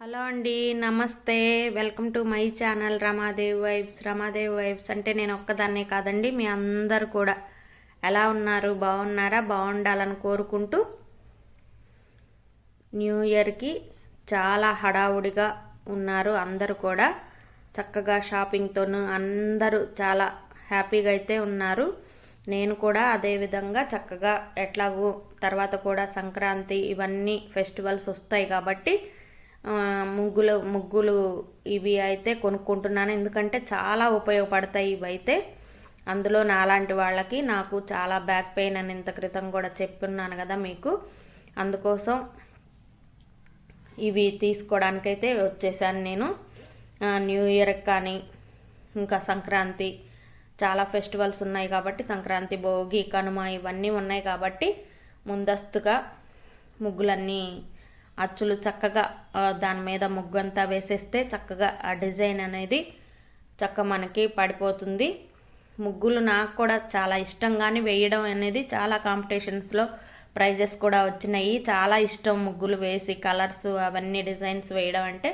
Hello అండి, నమస్తే. Welcome to my channel Ramadevi vibes. Ramadevi vibes అంటే నేను ఒక్కదాన్నే కాదండి, మీ అందరు కూడా ఎలా ఉన్నారు? బాగున్నారా? బాగుండాలని కోరుకుంటూ న్యూ ఇయర్కి చాలా హడావుడిగా ఉన్నారు అందరూ కూడా. చక్కగా షాపింగ్తోనూ అందరూ చాలా హ్యాపీగా అయితే ఉన్నారు. నేను కూడా అదేవిధంగా చక్కగా ఎట్లాగూ తర్వాత కూడా సంక్రాంతి ఇవన్నీ ఫెస్టివల్స్ వస్తాయి కాబట్టి ముగ్గులు ఇవి అయితే కొనుక్కుంటున్నాను. ఎందుకంటే చాలా ఉపయోగపడతాయి ఇవైతే. అందులో నాలాంటి వాళ్ళకి నాకు చాలా బ్యాక్ పెయిన్ అని ఇంత క్రితం కూడా చెప్పున్నాను కదా మీకు. అందుకోసం ఇవి తీసుకోవడానికైతే వచ్చేసాను నేను. న్యూ ఇయర్కి కానీ ఇంకా సంక్రాంతి చాలా ఫెస్టివల్స్ ఉన్నాయి కాబట్టి, సంక్రాంతి, భోగి, కనుమ ఇవన్నీ ఉన్నాయి కాబట్టి ముందస్తుగా ముగ్గులన్నీ అచ్చులు చక్కగా దాని మీద ముగ్గు అంతా వేసేస్తే చక్కగా ఆ డిజైన్ అనేది మనకి పడిపోతుంది. ముగ్గులు నాకు కూడా చాలా ఇష్టం, కానీ వేయడం అనేది చాలా కాంపిటీషన్స్లో ప్రైజెస్ కూడా వచ్చినాయి. చాలా ఇష్టం ముగ్గులు వేసి కలర్స్ అవన్నీ డిజైన్స్ వేయడం అంటే.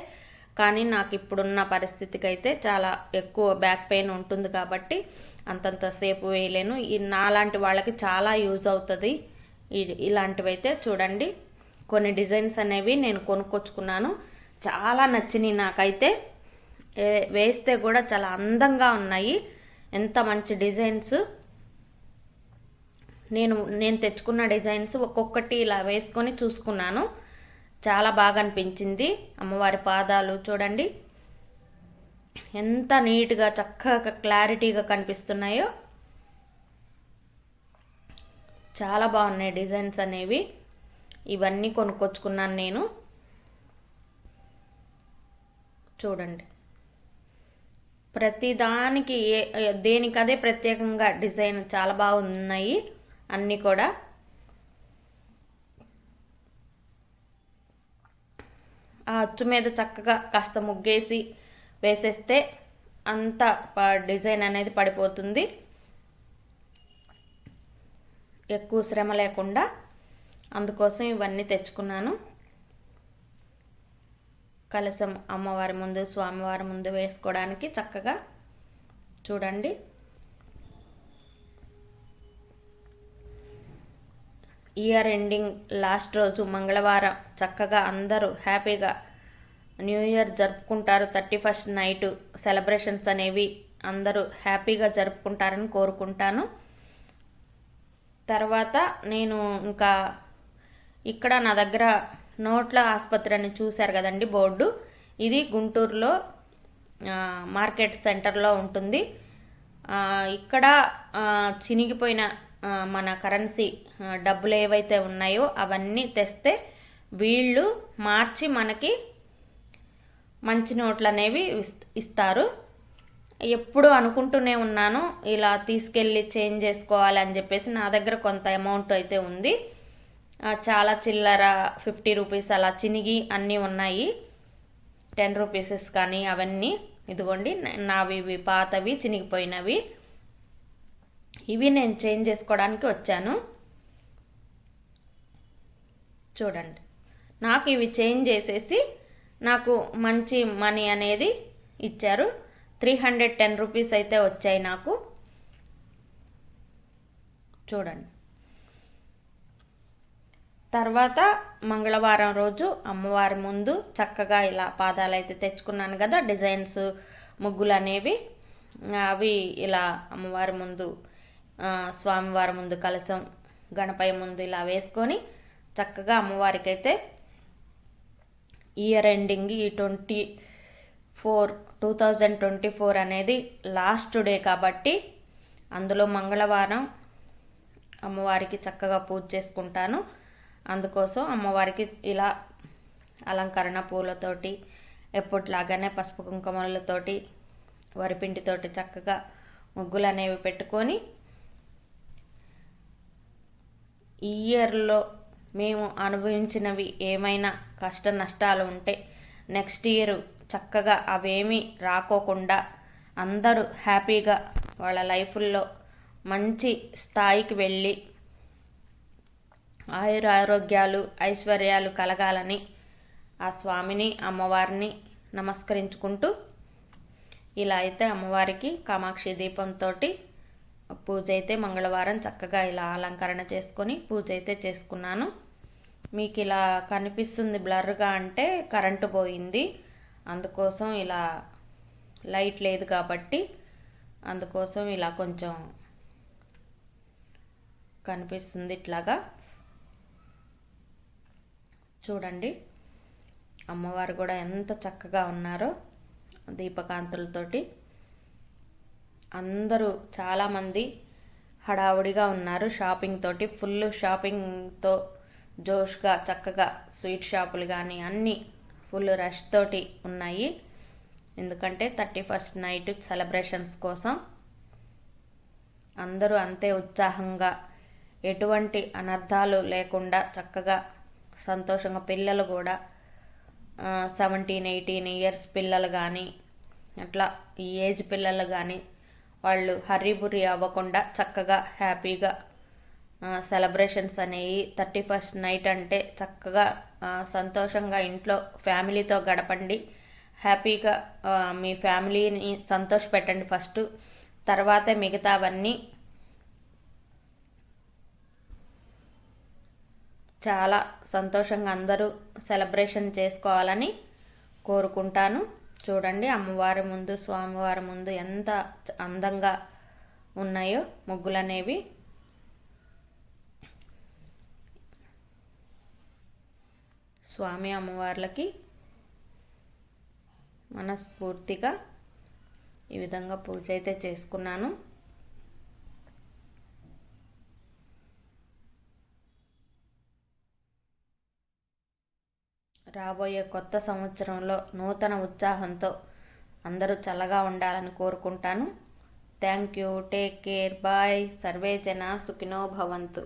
కానీ నాకు ఇప్పుడున్న పరిస్థితికి అయితే చాలా ఎక్కువ బ్యాక్ పెయిన్ ఉంటుంది కాబట్టి అంతంతసేపు వేయలేను. నాలాంటి వాళ్ళకి చాలా యూజ్ అవుతుంది ఇలాంటివైతే. చూడండి, కొన్ని డిజైన్స్ అనేవి నేను కొనుక్కొచ్చుకున్నాను, చాలా నచ్చినాయి నాకైతే. వేస్తే కూడా చాలా అందంగా ఉన్నాయి. ఎంత మంచి డిజైన్స్. నేను తెచ్చుకున్న డిజైన్స్ ఒక్కొక్కటి ఇలా వేసుకొని చూసుకున్నాను, చాలా బాగా అనిపించింది. అమ్మవారి పాదాలు చూడండి ఎంత నీట్గా చక్కగా క్లారిటీగా కనిపిస్తున్నాయో. చాలా బాగున్నాయి డిజైన్స్ అనేవి. ఇవన్నీ కొనుక్కొచ్చుకున్నాను నేను. చూడండి, ప్రతిదానికి దేనికదే ప్రత్యేకంగా డిజైన్ చాలా బాగున్నాయి అన్నీ కూడా. ఆ అచ్చు మీద చక్కగా కాస్త ముగ్గేసి వేసేస్తే అంత డిజైన్ అనేది పడిపోతుంది, ఎక్కువ శ్రమ లేకుండా. అందుకోసం ఇవన్నీ తెచ్చుకున్నాను. కలశం అమ్మవారి ముందు, స్వామివారి ముందు వేసుకోవడానికి చక్కగా. చూడండి, ఇయర్ ఎండింగ్ లాస్ట్ రోజు మంగళవారం చక్కగా అందరూ హ్యాపీగా న్యూ ఇయర్ జరుపుకుంటారు. 31st నైట్ సెలబ్రేషన్స్ అనేవి అందరూ హ్యాపీగా జరుపుకుంటారని కోరుకుంటాను. తర్వాత నేను ఇంకా ఇక్కడ నా దగ్గర నోట్ల ఆసుపత్రి అని చూశారు కదండి బోర్డు. ఇది గుంటూరులో మార్కెట్ సెంటర్లో ఉంటుంది. ఇక్కడ చినిగిపోయిన మన కరెన్సీ డబ్బులు ఏవైతే ఉన్నాయో అవన్నీ తెస్తే వీళ్ళు మార్చి మనకి మంచి నోట్లు అనేవి ఇస్తారు. ఎప్పుడు అనుకుంటూనే ఉన్నాను ఇలా తీసుకెళ్ళి చేంజ్ చేసుకోవాలి అని చెప్పేసి. నా దగ్గర కొంత అమౌంట్ అయితే ఉంది, చాలా చిల్లర 50 రూపీస్ అలా చినిగి అన్నీ ఉన్నాయి. 10 రూపీసెస్ కానీ అవన్నీ. ఇదిగోండి నావి, ఇవి పాతవి చినిగిపోయినవి. ఇవి నేను చేంజ్ చేసుకోవడానికి వచ్చాను. చూడండి, నాకు ఇవి చేంజ్ చేసేసి నాకు మంచి మనీ అనేది ఇచ్చారు. 310 రూపీస్ అయితే వచ్చాయి నాకు. చూడండి, తర్వాత మంగళవారం రోజు అమ్మవారి ముందు చక్కగా ఇలా పాదాలు అయితే తెచ్చుకున్నాను కదా, డిజైన్స్ ముగ్గులు అనేవి. అవి ఇలా అమ్మవారి ముందు, స్వామివారి ముందు, కలశం, గణపయ్య ముందు ఇలా వేసుకొని చక్కగా అమ్మవారికి అయితే ఇయర్ ఎండింగ్ ఈ 2024 అనేది లాస్ట్ డే కాబట్టి అందులో మంగళవారం అమ్మవారికి చక్కగా పూజ చేసుకుంటాను. అందుకోసం అమ్మవారికి ఇలా అలంకరణ పూలతోటి, ఎప్పటిలాగానే పసుపు కుంకుమలతోటి, వరిపిండితోటి చక్కగా ముగ్గులు అనేవి పెట్టుకొని, ఈ ఇయర్లో మేము అనుభవించినవి ఏమైనా కష్ట నష్టాలు ఉంటే నెక్స్ట్ ఇయర్ చక్కగా అవేమీ రాకోకుండా అందరూ హ్యాపీగా వాళ్ళ లైఫ్లో మంచి స్థాయికి వెళ్ళి ఆయురారోగ్యాలు, ఐశ్వర్యాలు కలగాలని ఆ స్వామిని అమ్మవారిని నమస్కరించుకుంటూ ఇలా అయితే అమ్మవారికి కామాక్షి దీపంతో పూజ అయితే మంగళవారం చక్కగా ఇలా అలంకరణ చేసుకొని పూజ అయితే చేసుకున్నాను. మీకు ఇలా కనిపిస్తుంది బ్లర్గా అంటే కరెంటు పోయింది, అందుకోసం ఇలా లైట్ లేదు కాబట్టి అందుకోసం ఇలా కొంచెం కనిపిస్తుంది. ఇట్లాగా చూడండి అమ్మవారు కూడా ఎంత చక్కగా ఉన్నారో దీపకాంతులతోటి. అందరూ చాలామంది హడావుడిగా ఉన్నారు షాపింగ్ తోటి, ఫుల్ షాపింగ్తో జోష్గా చక్కగా స్వీట్ షాపులు కానీ అన్నీ ఫుల్ రష్ తోటి ఉన్నాయి. ఎందుకంటే 31st నైట్ సెలబ్రేషన్స్ కోసం అందరూ అంతే ఉత్సాహంగా ఎటువంటి అనర్థాలు లేకుండా చక్కగా సంతోషంగా, పిల్లలు కూడా 17-18 ఇయర్స్ పిల్లలు కానీ అట్లా ఈ ఏజ్ పిల్లలు కానీ వాళ్ళు హర్రీబుర్రీ అవ్వకుండా చక్కగా హ్యాపీగా సెలబ్రేషన్స్ అనేవి 31st నైట్ అంటే చక్కగా సంతోషంగా ఇంట్లో ఫ్యామిలీతో గడపండి. హ్యాపీగా మీ ఫ్యామిలీని సంతోషపెట్టండి ఫస్ట్, తర్వాతే మిగతావన్నీ. చాలా సంతోషంగా అందరూ సెలబ్రేషన్ చేసుకోవాలని కోరుకుంటాను. చూడండి అమ్మవారి ముందు స్వామివారి ముందు ఎంత అందంగా ఉన్నాయో ముగ్గులు అనేవి. స్వామి అమ్మవార్లకి మనస్ఫూర్తిగా ఈ విధంగా పూజ అయితే చేసుకున్నాను. రాబోయే కొత్త సంవత్సరంలో నూతన ఉత్సాహంతో అందరూ చల్లగా ఉండాలని కోరుకుంటాను. Thank you. Take care. Bye. సర్వే జన సుఖినో భవంతు.